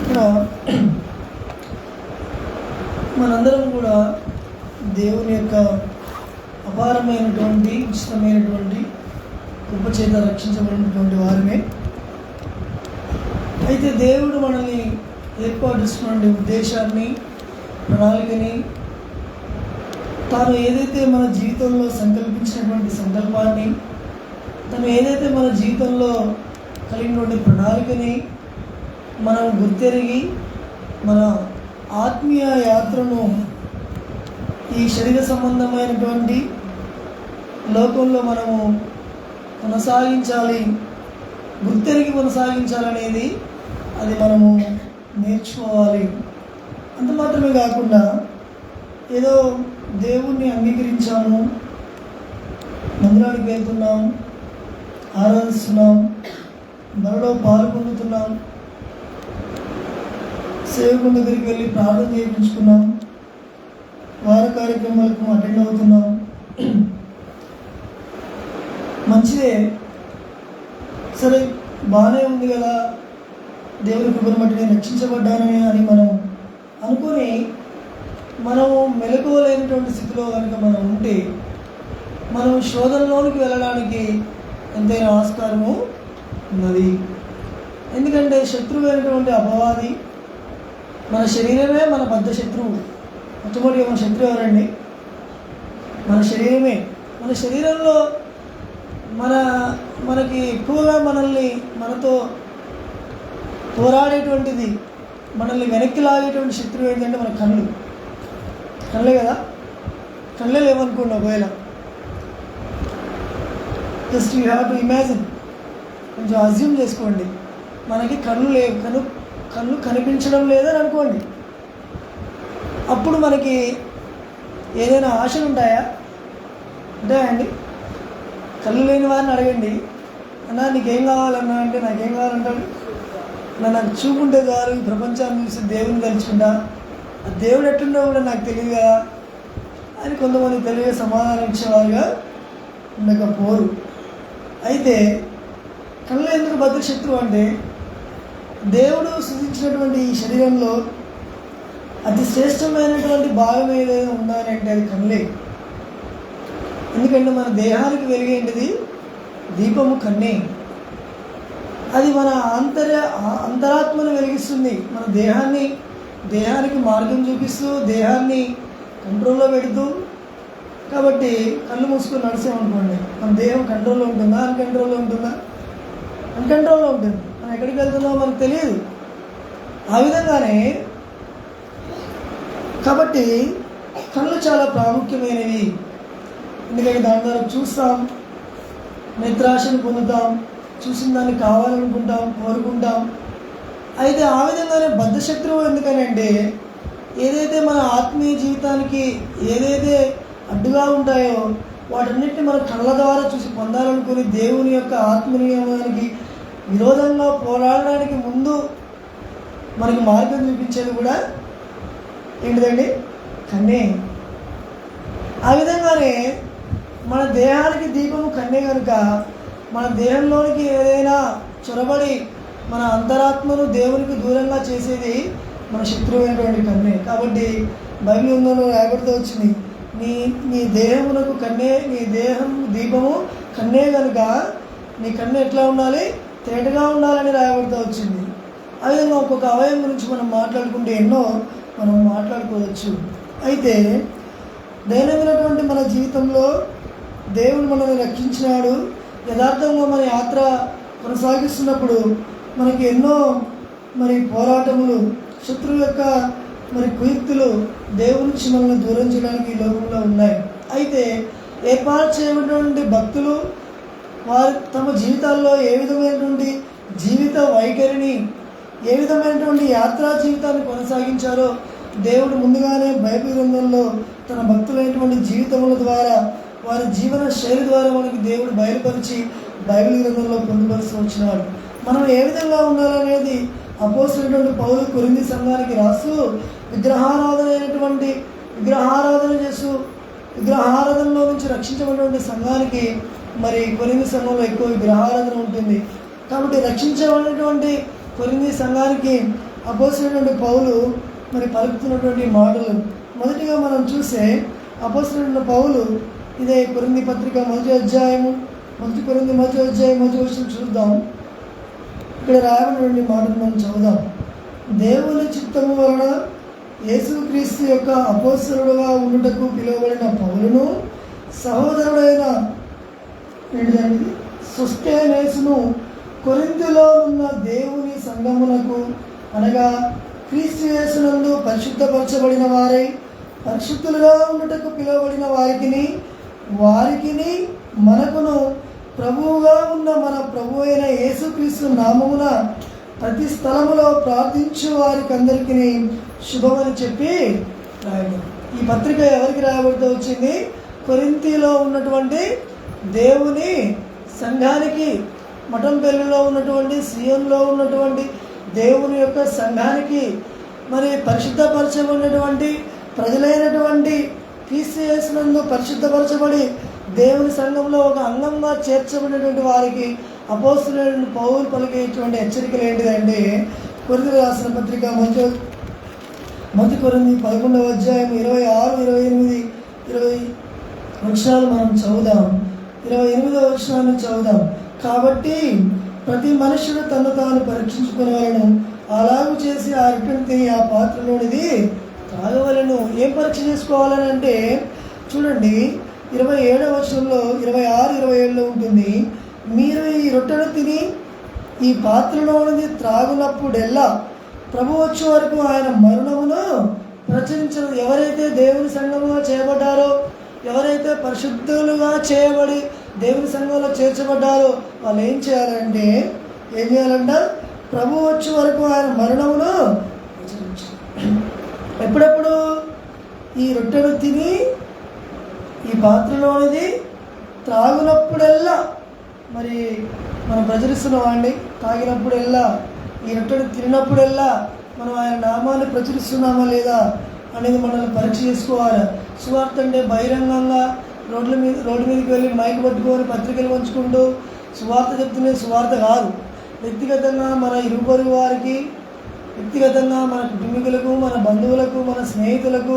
ఇక్కడ మనందరం కూడా దేవుని యొక్క అపారమైనటువంటి ఇష్టమైనటువంటి కృపచేత రక్షించబడినటువంటి వారమే. అయితే దేవుడు మనల్ని ఏర్పాటుస్తున్నటువంటి ఉద్దేశాన్ని, ప్రణాళికని, తాను ఏదైతే మన జీవితంలో సంకల్పించినటువంటి సంకల్పాన్ని, తను ఏదైతే మన జీవితంలో కలిగినటువంటి ప్రణాళికని మనం గుర్తెరిగి మన ఆత్మీయ యాత్రను ఈ శరీర సంబంధమైనటువంటి లోకంలో మనము కొనసాగించాలి, గుర్తెరిగి కొనసాగించాలనేది అది మనము నేర్చుకోవాలి. అంత మాత్రమే కాకుండా ఏదో దేవుణ్ణి అంగీకరించాము, మందిరానికి వెళ్తున్నాం, ఆరాధిస్తున్నాం, బలలో పాలు పొందుతున్నాం, సేవకుని దగ్గరికి వెళ్ళి ప్రార్థన చేయించుకున్నాం, వార కార్యక్రమాలకు అటెండ్ అవుతున్నాం, మంచిదే, సరే బాగానే ఉంది కదా, దేవుని కృపను బట్టి నేను రక్షించబడ్డానని అని మనం అనుకొని మనము మెలకువలేనటువంటి స్థితిలో కనుక మనం ఉంటే మనం శోధనలోనికి వెళ్ళడానికి ఎంతైనా ఆస్కారము ఉన్నది. ఎందుకంటే శత్రువు అయినటువంటి అపవాది మన శరీరమే మన బద్ధ శత్రువు. మొట్టమొదటి మన శత్రువు ఎవరండి? మన శరీరమే. మన శరీరంలో మనకి ఎక్కువగా మనతో పోరాడేటువంటిది, మనల్ని వెనక్కి లాగేటువంటి శత్రువు ఏంటంటే మన కళ్ళే కదా. కళ్ళే లేవనుకోండి, ఒకవేళ just you have to imagine, కొంచెం అజ్యూమ్ చేసుకోండి, మనకి కళ్ళు లేవు, కళ్ళు కనిపించడం లేదని అనుకోండి. అప్పుడు మనకి ఏదైనా ఆశలు ఉంటాయా? ఉంటాయండి. కళ్ళు లేని వారిని అడగండి, అన్నా నీకేం కావాలన్నా అంటే నాకేం కావాలంటాడు, నాకు చూపుంటే చాలు, ఈ ప్రపంచాన్ని చూసి దేవుని తెలుసుకుంటా, ఆ దేవుడు ఎట్లుండో కూడా నాకు తెలియదు కదా అని కొంతమంది తెలివిగా సమాధానం ఇచ్చేవారుగా ఉండకపోరు. అయితే కళ్ళు ఎందుకు బద్ధ శత్రువు అంటే, దేవుడు సృష్టించినటువంటి ఈ శరీరంలో అతి శ్రేష్టమైనటువంటి భాగం ఏదైనా ఉందా అని అంటే అది కళ్ళే. ఎందుకంటే మన దేహానికి వెలిగేంటిది దీపము కన్నే. అది మన అంతరాత్మను వెలిగిస్తుంది, మన దేహానికి మార్గం చూపిస్తూ, దేహాన్ని కంట్రోల్లో పెడుతూ. కాబట్టి కళ్ళు మూసుకొని నడిచామనుకోండి, మన దేహం కంట్రోల్లో ఉంటుందా, అన్కంట్రోల్లో ఉంటుందా? అన్కంట్రోల్లో ఉంటుంది. మనం ఎక్కడికి వెళ్తున్నామో మనకు తెలియదు. ఆ విధంగానే కాబట్టి కళ్ళు చాలా ప్రాముఖ్యమైనవి. ఎందుకంటే దాని ద్వారా చూస్తాం, నేత్రాశను పొందుతాం, చూసిన దాన్ని కావాలనుకుంటాం, కోరుకుంటాం. అయితే ఆ విధంగానే బద్ధశత్రువు ఎందుకనంటే, ఏదైతే మన ఆత్మీయ జీవితానికి ఏదైతే అడ్డుగా ఉంటాయో వాటన్నిటిని మన కళ్ళ ద్వారా చూసి పొందాలనుకుని దేవుని యొక్క ఆత్మనియమానికి విరోధంగా పోరాడడానికి ముందు మనకి మార్గం చూపించేది కూడా ఏంటిదండి? కన్నే. ఆ విధంగానే మన దేహానికి దీపము కన్నే కనుక మన దేహంలోనికి ఏదైనా చొరబడి మన అంతరాత్మను దేవునికి దూరంగా చేసేది మన శత్రువు అయినటువంటి కన్నే. కాబట్టి బైబిల్ ఉందో రాయబడుతూ వచ్చింది, నీ దేహమునకు కన్నే, నీ దేహం దీపము కన్నే కనుక నీ కన్ను ఎట్లా ఉండాలి? తేటగా ఉండాలని రాయబడుతూ వచ్చింది. ఆ విధంగా ఒక్కొక్క అవయవం గురించి మనం మాట్లాడుకుంటే ఎన్నో మనం మాట్లాడుకోవచ్చు. అయితే దైనందినటువంటి మన జీవితంలో దేవుడు మనల్ని రక్షించినాడు. యథార్థంగా మన యాత్ర కొనసాగిస్తున్నప్పుడు మనకి ఎన్నో పోరాటములు, శత్రువు యొక్క కుయుక్తులు దేవుని నుంచి మనల్ని దూరం చేయడానికి ఈ లోకంలో ఉన్నాయి. అయితే ఏర్పాటు చేయబడినటువంటి భక్తులు వారు తమ జీవితాల్లో ఏ విధమైనటువంటి జీవిత వైఖరిని, ఏ విధమైనటువంటి యాత్రా జీవితాన్ని కొనసాగించారో దేవుడు ముందుగానే బైబిల్ గ్రంథంలో తన భక్తులైనటువంటి జీవితముల ద్వారా, వారి జీవన శైలి ద్వారా మనకి దేవుడు బయలుపరిచి బైబిల్ గ్రంథంలో పొందుపరుస్తూ వచ్చినాడు. మనం ఏ విధంగా ఉండాలనేది అపోస్తలుడైనటువంటి పౌలు కొరింథీ సంఘానికి రాస్తూ, విగ్రహారాధన చేస్తూ విగ్రహారాధనలో నుంచి రక్షించబడినటువంటి సంఘానికి, కొరింథీ సంఘంలో ఎక్కువ విగ్రహారాధన ఉంటుంది కాబట్టి రక్షించబడినటువంటి కొరింథీ సంఘానికి అపోస్తలుడైన పౌలు మరి పలుకుతున్నటువంటి మాటలు. మొదటిగా మనం చూస్తే అపోస్తలుడైన పౌలు ఇదే కొరింథీ పత్రిక మొదటి కొరింథీ మొదటి వచనం చూద్దాం. ఇక్కడ రాయబడినటువంటి మాటలు మనం చదువుదాం. దేవుని చిత్తము వలన యేసుక్రీస్తు యొక్క అపోస్తలుడుగా ఉండుటకు పిలువబడిన పౌలును, సహోదరుడైన సోస్తెనేసును కొరింథీలో ఉన్న దేవుని సంఘమునకు, అనగా క్రీస్తు యేసునందు పరిశుద్ధపరచబడిన వారై పరిశుద్ధులుగా ఉండుటకు పిలువబడిన వారికిని మనకును ప్రభువుగా ఉన్న మన ప్రభు అయిన యేసుక్రీస్తు నామమున ప్రతి స్థలములో ప్రార్థించు వారికి అందరికీ శుభమని చెప్పి రాయడం. ఈ పత్రిక ఎవరికి రాయబడుతూ వచ్చింది? కొరింథీలో ఉన్నటువంటి దేవుని సంఘానికి, మఠంపల్లిలో ఉన్నటువంటి సియోనులో ఉన్నటువంటి దేవుని యొక్క సంఘానికి, మరి పరిశుద్ధపరచబడినటువంటి ప్రజలైనటువంటి క్రీస్తు యేసునందు పరిశుద్ధపరచబడి దేవుని సంఘంలో ఒక అంగంగా చేర్చబడినటువంటి వారికి అపోస్తలుడైన పౌలు పలికేటువంటి హెచ్చరికలు ఏంటిదంటే, కొరింథీయులకు రాసిన పత్రిక మొదటి కొరింథీ 11 వచనాలు మనం చదువుదాం. 28వ వచనాన్ని చదువుదాం. కాబట్టి ప్రతి మనుషుడు తను తాను పరీక్షించుకునేవాళ్ళను, అలాగూ చేసి ఆ రొట్టెని ఆ పాత్రలోనిది తాగవలను. ఏం పరీక్ష చేసుకోవాలని అంటే చూడండి, 27వ వచనంలో 26, 27లో ఉంటుంది. మీరు ఈ రొట్టెను తిని ఈ పాత్రలోనిది త్రాగునప్పుడెల్లా ప్రభు వచ్చే వరకు ఆయన మరణమును ప్రచురించరు. ఎవరైతే దేవుని సంఘంలో చేయబడ్డారో, ఎవరైతే పరిశుద్ధులుగా చేయబడి దేవుని సంఘంలో చేర్చబడ్డారో వాళ్ళు ఏం చేయాలంటే, ప్రభు వచ్చే వరకు ఆయన మరణమును ప్రచురించారు. ఎప్పుడెప్పుడు? ఈ రొట్టెను తిని ఈ పాత్రలోనిది త్రాగునప్పుడెల్లా. మరి మనం ప్రచురిస్తున్నామండి. తాగినప్పుడెల్లా, ఈ రొట్టెను తిన్నప్పుడెల్లా మనం ఆయన నామాన్ని ప్రచురిస్తున్నామా లేదా అనేది మనల్ని పరీక్ష చేసుకోవాలి. సువార్త అంటే బహిరంగంగా రోడ్డు మీదకి వెళ్ళి మైక్ పట్టుకొని పత్రికలు పంచుకుంటూ సువార్త చెప్తున్నది సువార్త కాదు. వ్యక్తిగతంగా మన ఇరుపొరుగు వారికి, వ్యక్తిగతంగా మన కుటుంబీకులకు, మన బంధువులకు, మన స్నేహితులకు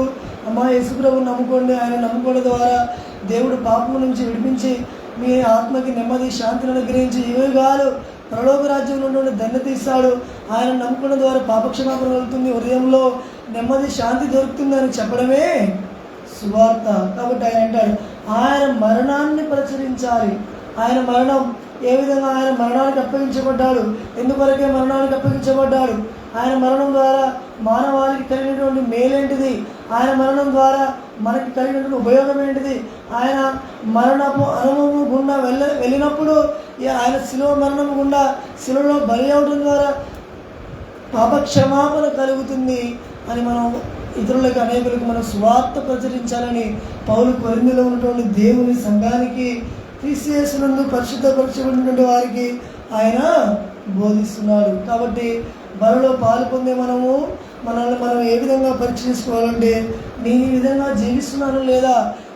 యేసుప్రభువుని నమ్ముకోండి, ఆయన నమ్ముకోవడం ద్వారా దేవుడు పాపము నుంచి విడిపించి మీ ఆత్మకి నెమ్మది, శాంతిని అనుగ్రహించి యుగాలు పరలోక రాజ్యంలో నుండి ధన్యత ఇస్తాడు. ఆయన నమ్ముకోవడం ద్వారా పాపక్షమాపణ కలుగుతుంది, హృదయంలో నెమ్మది, శాంతి దొరుకుతుంది అని చెప్పడమే సువార్త. కాబట్టి ఆయన అంటాడు, ఆయన మరణాన్ని ప్రచురించాలి. ఆయన మరణం ఏ విధంగా, ఆయన మరణానికి అప్పగించబడ్డాడు, ఎందుకొరకే మరణానికి అప్పగించబడ్డాడు, ఆయన మరణం ద్వారా మానవాళికి కలిగినటువంటి మేలేంటిది, ఆయన మరణం ద్వారా మనకి కలిగినటువంటి ఉపయోగం ఏంటిది, ఆయన మరణపు అనుభవం గుండా వెళ్ళినప్పుడు ఆయన శిలువ మరణం గుండా శిలువలో బలి అవడం ద్వారా పాపక్షమాపణ కలుగుతుంది అని మనం ఇతరులకు, అనేకులకు మనం సువార్త ప్రచురించాలని పౌలు కొరింథీలో ఉన్నటువంటి దేవుని సంఘానికి, క్రీస్తు యేసునందు పరిశుద్ధపరచబడినటువంటి వారికి ఆయన బోధిస్తున్నాడు. కాబట్టి బలిలో పాలు పొందే మనల్ని మనం ఏ విధంగా పరీక్షించుకోవాలంటే, నేను ఈ విధంగా జీవిస్తున్నాను లేదా,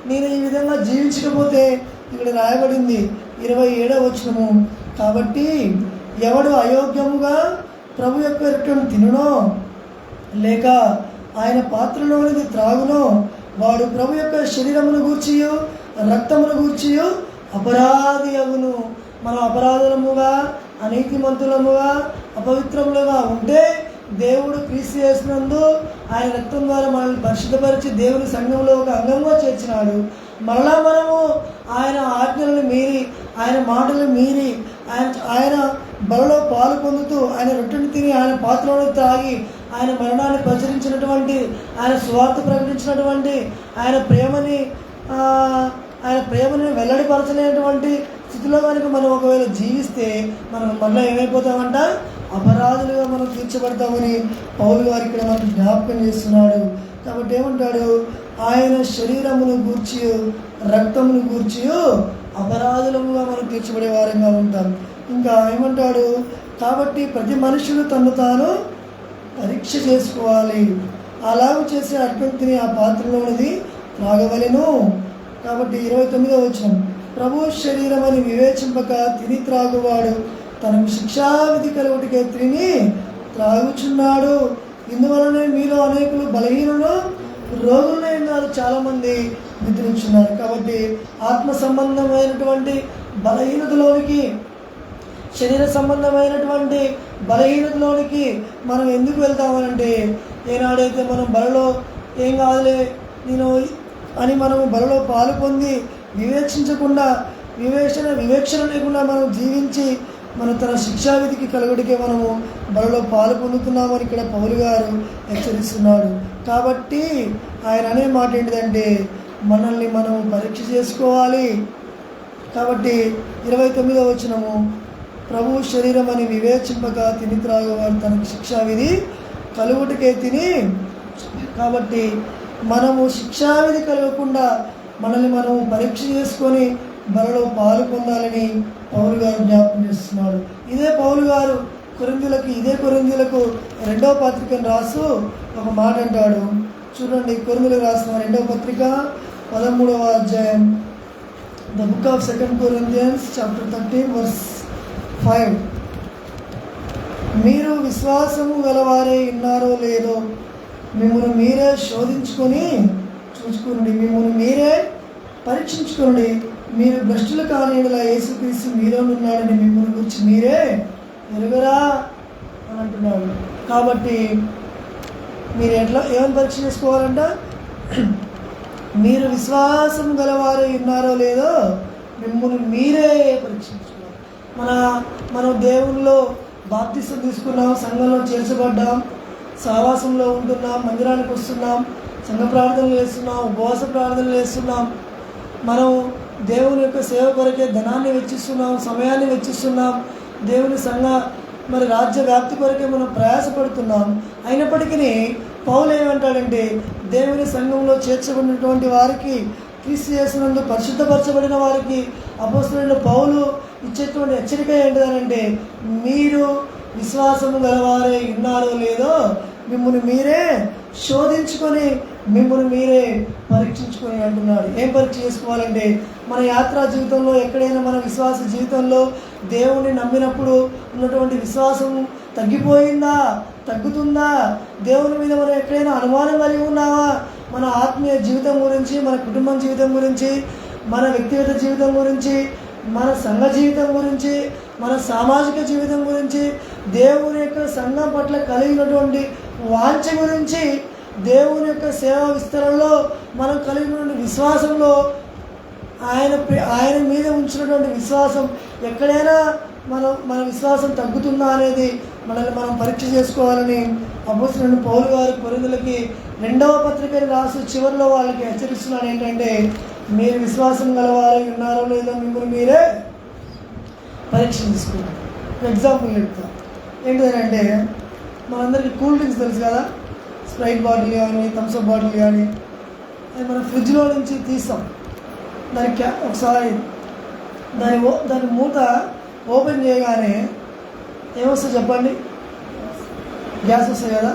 నేను ఈ విధంగా జీవించకపోతే ఇక్కడ రాయబడింది 27వ వచనము, కాబట్టి ఎవడు అయోగ్యముగా ప్రభు యొక్క రొట్టెను తినునో లేక ఆయన పాత్రలోనిది త్రాగునో వాడు ప్రభు యొక్క శరీరమును గూర్చియు రక్తమును గూర్చియు అపరాధి అగును. మనం అపరాధులముగా, అనీతిమంతులముగా, అపవిత్రములుగా ఉంటే దేవుడు క్రీస్తు యేసునందు ఆయన రక్తం ద్వారా మనల్ని పరిశుద్ధపరిచి దేవుని సంఘంలో ఒక అంగంగా చేర్చినాడు. మరలా మనము ఆయన ఆజ్ఞలను మీరి, ఆయన మాటలు మీరి, ఆయన బలలో పాలు పొందుతూ, ఆయన రొట్టెను తిని, ఆయన పాత్రలను త్రాగి, ఆయన మరణాన్ని ప్రచురించినటువంటి, ఆయన సువార్త ప్రకటించినటువంటి, ఆయన ప్రేమని వెల్లడిపరచలేనటువంటి స్థితిలో కనుక మనం ఒకవేళ జీవిస్తే మనం మళ్ళీ ఏమైపోతామంట? అపరాధులుగా మనం తీర్చబడతామని పౌలు గారు ఇక్కడ మనకు జ్ఞాపకం చేస్తున్నాడు. కాబట్టి ఏమంటాడు? ఆయన శరీరమును గూర్చి రక్తమును గూర్చి అపరాధులముగా మనం తీర్చబడే వారంగా ఉంటాం. ఇంకా ఏమంటాడు? కాబట్టి ప్రతి మనుషుడు తను తాను పరీక్ష చేసుకోవాలి, అలాగూ చేసే అర్పణ తిని ఆ పాత్రలోనిది త్రాగవలెను. కాబట్టి 29వ వచనం, ప్రభు శరీరం అని వివేచింపక తిని త్రాగువాడు తనకు శిక్షావిధి కలుగుటికే తిని త్రాగుచున్నాడు. ఇందువలనే మీలో అనేకులు బలహీనులు రోగులనే ఉన్నారు, చాలామంది నిద్రించున్నారు. కాబట్టి ఆత్మ సంబంధమైనటువంటి బలహీనతలోనికి, శరీర సంబంధమైనటువంటి బలహీనతలోనికి మనం ఎందుకు వెళ్తామనంటే, ఏనాడైతే మనం బలలో ఏం కాదులే నేను అని మనము బలలో పాలు పొంది వివేక్షించకుండా, వివేక్షణ లేకుండా మనం జీవించి మన తన శిక్షావిధికి కలుగుడికే మనము బలలో పాలు పొందుతున్నామని ఇక్కడ పౌలు గారు హెచ్చరిస్తున్నాడు. కాబట్టి ఆయన అనే మాట ఏంటిదంటే, మనల్ని మనము పరీక్ష చేసుకోవాలి. కాబట్టి 29వ వచనము, ప్రభు శరీరం అని వివేచింపక తిని త్రాగేవారు తనకు శిక్షావిధి కలుగుటికే తిని. కాబట్టి మనము శిక్షావిధి కలగకుండా మనల్ని మనము పరీక్ష చేసుకొని బలలో పాలు పొందాలని పౌలు గారు జ్ఞాపకం చేస్తున్నాడు. ఇదే పౌలు గారు ఇదే కొరింథీయులకు 2వ పత్రికను రాస్తూ ఒక మాట అంటాడు. చూడండి, కొరింథీయులకు రాసిన 2వ పత్రిక 13వ అధ్యాయం, the book of 2 Corinthians chapter 13 verse 5. మీరు విశ్వాసము గలవారే ఉన్నారో లేదో మిమ్మల్ని మీరే శోధించుకొని చూసుకునండి, మిమ్మల్ని మీరే పరీక్షించుకోండి. మీరు భ్రష్టులు కానిలా యేసుక్రీస్తు మీలో ఉన్నాడని మిమ్మల్ని గురించి మీరే ఎరుగరా అని అంటున్నాడు. కాబట్టి మీరు ఏమని పరీక్ష చేసుకోవాలంట? మీరు విశ్వాసం గలవారు ఉన్నారో లేదో మిమ్మల్ని మీరే పరీక్షించుకోవాలి. మనం దేవుల్లో బాప్తిసం తీసుకున్నాం, సంఘంలో చేర్చబడ్డాం, సహవాసంలో ఉంటున్నాం, మందిరానికి వస్తున్నాం, సంఘ ప్రార్థనలు చేస్తున్నాం, ఉపవాస ప్రార్థనలు చేస్తున్నాం. మనం దేవుని యొక్క సేవ కొరకే ధనాన్ని వెచ్చిస్తున్నాం, సమయాన్ని వెచ్చిస్తున్నాం, దేవుని రాజ్య వ్యాప్తి కొరకే మనం ప్రయాసపడుతున్నాం. అయినప్పటికీ పౌలు ఏమంటాడంటే, దేవుని సంఘంలో చేర్చబడినటువంటి వారికి, క్రీస్తు యేసునందు పరిశుద్ధపరచబడిన వారికి అపోస్తలుడైన పౌలు ఇచ్చేటువంటి హెచ్చరిక ఏంటిదనంటే, మీరు విశ్వాసము గలవారే ఉన్నారో లేదో మిమ్మల్ని మీరే శోధించుకొని మిమ్మల్ని మీరే పరీక్షించుకొని అంటున్నాడు. ఏం పరీక్ష చేసుకోవాలంటే, మన యాత్రా జీవితంలో ఎక్కడైనా మన విశ్వాస జీవితంలో దేవుణ్ణి నమ్మినప్పుడు ఉన్నటువంటి విశ్వాసం తగ్గిపోయిందా, తగ్గుతుందా? దేవుని మీద మనం ఎక్కడైనా అనుమానం కలిగి ఉన్నావా? మన ఆత్మీయ జీవితం గురించి, మన కుటుంబం జీవితం గురించి, మన వ్యక్తిగత జీవితం గురించి, మన సంఘ జీవితం గురించి, మన సామాజిక జీవితం గురించి, దేవుని యొక్క సంఘం పట్ల కలిగినటువంటి వాంఛ గురించి, దేవుని యొక్క సేవా విస్తరణలో మనం కలిగినటువంటి విశ్వాసంలో ఆయన మీద ఉంచినటువంటి విశ్వాసం ఎక్కడైనా మన విశ్వాసం తగ్గుతుందా అనేది మనల్ని మనం పరీక్ష చేసుకోవాలని అపోస్తలుడైన పౌలు గారు కొరింథీయులకి 2వ పత్రికని రాసి చివరిలో వాళ్ళకి హెచ్చరిస్తున్నాడు. ఏంటంటే, మీరు విశ్వాసం గలవారై ఉన్నారో లేదో మిమ్మల్ని మీరే పరీక్ష తీసుకున్నారు. ఎగ్జాంపుల్ చెప్తాం. ఏంటంటే, మనందరికీ కూల్ డ్రింక్స్ తెలుసు కదా, స్ప్రైట్ బాటిల్ కానీ, థమ్స్అప్ బాటిల్ కానీ, అది మనం ఫ్రిడ్జ్లో నుంచి తీస్తాం. ఒకసారి దాని మూత ఓపెన్ చేయగానే ఏమొస్తుంది చెప్పండి? గ్యాస్ వస్తుంది కదా.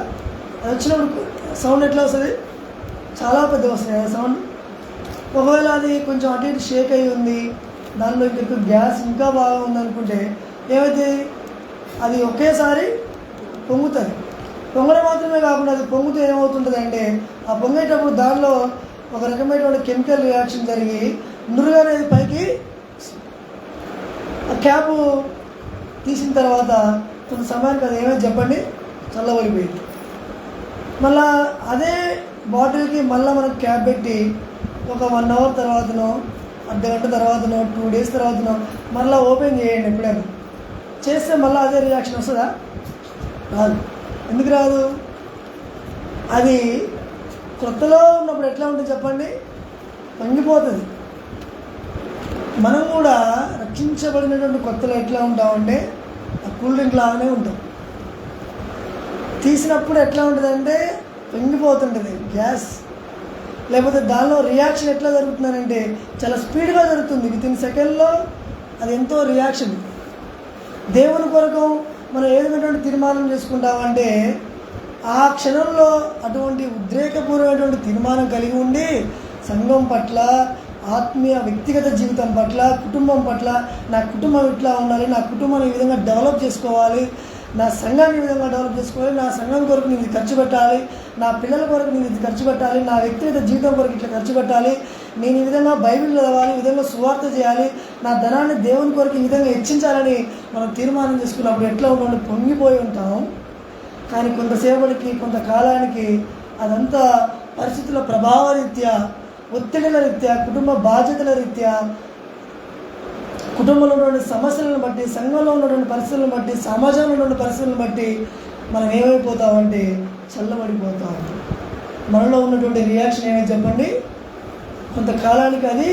అది వచ్చినప్పుడు సౌండ్ ఎట్లా వస్తుంది? చాలా పెద్దగా వస్తుంది కదా సౌండ్. ఒకవేళ అది కొంచెం అటు ఇటు షేక్ అయ్యి ఉంది, దానిలో ఇంకా గ్యాస్ ఇంకా బాగా ఉందనుకుంటే ఏమైతే అది ఒకేసారి పొంగుతుంది. పొంగడం మాత్రమే కాకుండా అది పొంగుతూ ఏమవుతుంటుంది అంటే, ఆ పొంగేటప్పుడు దానిలో ఒక రకమైనటువంటి కెమికల్ రియాక్షన్ జరిగి నురుగు అనేది పైకి, ఆ క్యాప్ తీసిన తర్వాత కొంత సమయానికి అది ఏమైంది చెప్పండి? చల్లబడిపోయింది. మళ్ళా అదే బాటిల్కి మళ్ళీ మనం క్యాప్ పెట్టి ఒక 1 hour తర్వాతనో, అర్ధగంట తర్వాతనో, 2 days తర్వాతనో మళ్ళీ ఓపెన్ చేయండి. ఎప్పుడైనా చేస్తే మళ్ళీ అదే రియాక్షన్ వస్తుందా? రాదు. ఎందుకు రాదు? అది కొత్తలో ఉన్నప్పుడు ఎట్లా ఉంటుంది చెప్పండి? పొంగిపోతుంది. మనం కూడా రక్షించబడినటువంటి కొత్తలో ఎట్లా ఉంటామంటే ఆ కూల్ డ్రింక్ లాగానే ఉంటాం. తీసినప్పుడు ఎట్లా ఉంటుందంటే పొంగిపోతుంటుంది గ్యాస్. లేకపోతే దానిలో రియాక్షన్ ఎట్లా జరుగుతుందనంటే చాలా స్పీడ్గా జరుగుతుంది. వితిన్ సెకండ్లో అది ఎంతో రియాక్షన్. దేవుని కొరకు మనం ఏ విధమైనటువంటి తీర్మానం చేసుకుంటామంటే ఆ క్షణంలో అటువంటి ఉద్రేకపూర్వమైనటువంటి తీర్మానం కలిగి ఉండి సంఘం పట్ల, ఆత్మీయ వ్యక్తిగత జీవితం పట్ల, కుటుంబం పట్ల, నా కుటుంబం ఇట్లా ఉండాలి, నా కుటుంబాన్ని ఈ విధంగా డెవలప్ చేసుకోవాలి, నా సంఘాన్ని ఈ విధంగా డెవలప్ చేసుకోవాలి, నా సంఘం కొరకు నేను ఇది ఖర్చు పెట్టాలి, నా పిల్లల కొరకు నేను ఇది ఖర్చు పెట్టాలి, నా వ్యక్తిగత జీవితం కొరకు ఇట్లా ఖర్చు పెట్టాలి, నేను ఈ విధంగా బైబిల్ చదవాలి, ఈ విధంగా సువార్త చేయాలి, నా ధనాన్ని దేవుని కొరకు ఈ విధంగా హెచ్చించాలని మనం తీర్మానం చేసుకున్నప్పుడు ఎట్లా ఉండి పొంగిపోయి ఉంటాం. కానీ కొంతసేపటికి కొంతకాలానికి అదంతా పరిస్థితుల ప్రభావరీత్యా, ఒత్తిడిల రీత్యా, కుటుంబ బాధ్యతల రీత్యా, కుటుంబంలో ఉన్నటువంటి సమస్యలను బట్టి, సంఘంలో ఉన్నటువంటి పరిస్థితులను బట్టి, సమాజంలో ఉన్నటువంటి పరిస్థితులను బట్టి మనం ఏమైపోతామంటే చల్లబడిపోతాం. మనలో ఉన్నటువంటి రియాక్షన్ ఏమైనా చెప్పండి, కొంతకాలానికి అది